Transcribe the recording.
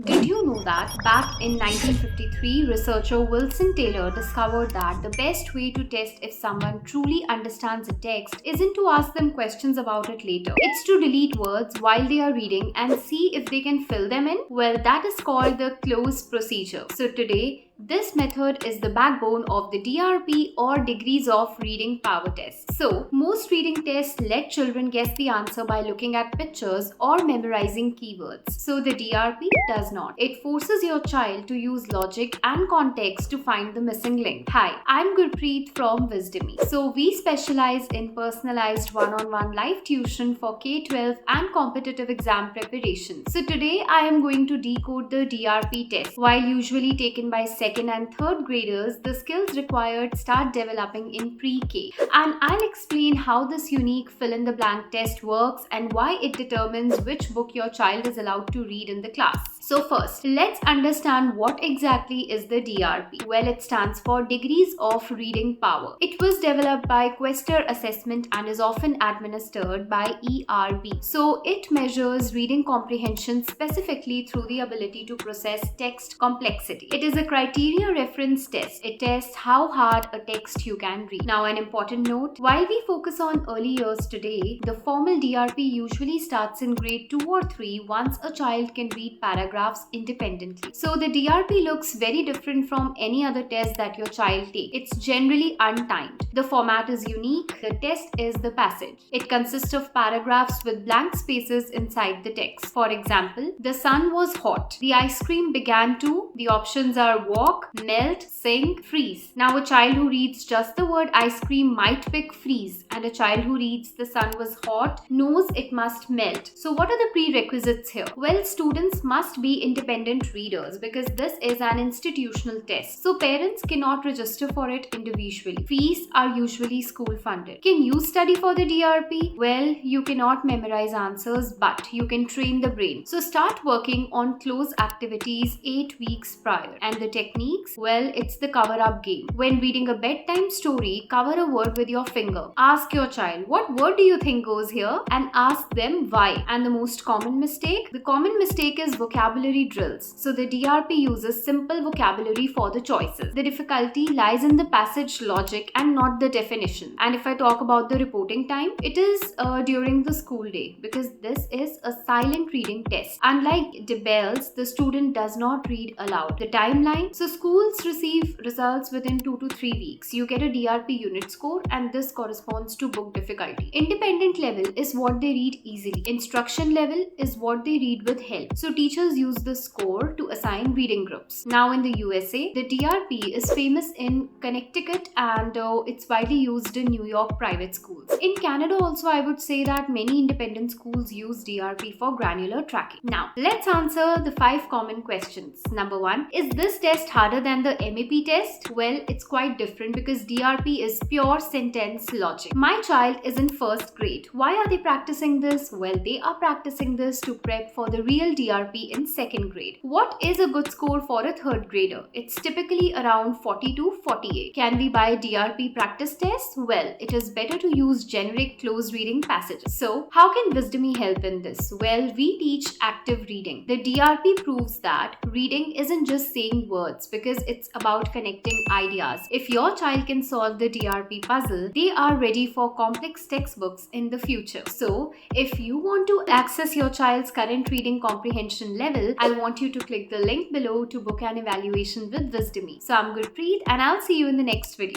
Did you know that back in 1953, researcher Wilson Taylor discovered that the best way to test if someone truly understands a text isn't to ask them questions about it later. It's to delete words while they are reading and see if they can fill them in. Well, that is called the Cloze procedure. So today, this method is the backbone of the DRP or Degrees of Reading Power test. So, most reading tests let children guess the answer by looking at pictures or memorizing keywords. So, the DRP does not. It forces your child to use logic and context to find the missing link. Hi, I'm Gurpreet from Wizdomi. So, we specialize in personalized one-on-one live tuition for K-12 and competitive exam preparation. So, today I am going to decode the DRP test. While usually taken by second and third graders, the skills required start developing in pre-K. And I'll explain how this unique fill-in-the-blank test works and why it determines which book your child is allowed to read in the class. So first, let's understand what exactly is the DRP. Well, it stands for Degrees of Reading Power. It was developed by Quester Assessment and is often administered by ERB. So it measures reading comprehension specifically through the ability to process text complexity. It is a criteria reference test. It tests how hard a text you can read. Now, an important note, while we focus on early years today, the formal DRP usually starts in grade 2 or 3 once a child can read paragraphs independently. So the DRP looks very different from any other test that your child takes. It's generally untimed. The format is unique. The test is the passage. It consists of paragraphs with blank spaces inside the text. For example, the sun was hot. The ice cream began to. The options are walk, melt, sink, freeze. Now a child who reads just the word ice cream might pick freeze, and a child who reads the sun was hot knows it must melt. So what are the prerequisites here? Well, students must be independent readers because this is an institutional test. So parents cannot register for it individually. Fees are usually school funded. Can you study for the DRP? Well, you cannot memorize answers, but you can train the brain. So start working on close activities 8 weeks prior. And the techniques? Well, it's the cover-up game. When reading a bedtime story, cover a word with your finger. Ask your child, what word do you think goes here? And ask them why. And the most common mistake? The common mistake is vocabulary drills. So the DRP uses simple vocabulary for the choices. The difficulty lies in the passage logic and not the definition. And if I talk about the reporting time, it is during the school day because this is a silent reading test. Unlike DIBELS, the student does not read aloud. The timeline, so schools receive results within 2 to 3 weeks. You get a DRP unit score and this corresponds to book difficulty. Independent level is what they read easily. Instruction level is what they read with help. So teachers use the score to assign reading groups. Now in the USA, the DRP is famous in Connecticut and it's widely used in New York private schools. In Canada also, I would say that many independent schools use DRP for granular tracking. Now, let's answer the 5 common questions. Number 1, is this test harder than the MAP test? Well, it's quite different because DRP is pure sentence logic. My child is in first grade. Why are they practicing this? Well, they are practicing this to prep for the real DRP in second grade. What is a good score for a third grader? It's typically around 40 to 48. Can we buy DRP practice tests? Well, it is better to use generic close reading passages. So, how can Wizdomi help in this? Well, we teach active reading. The DRP proves that reading isn't just saying words because it's about connecting ideas. If your child can solve the DRP puzzle, they are ready for complex textbooks in the future. So, if you want to access your child's current reading comprehension level, I want you to click the link below to book an evaluation with Wizdomi. So I'm Gurpreet and I'll see you in the next video.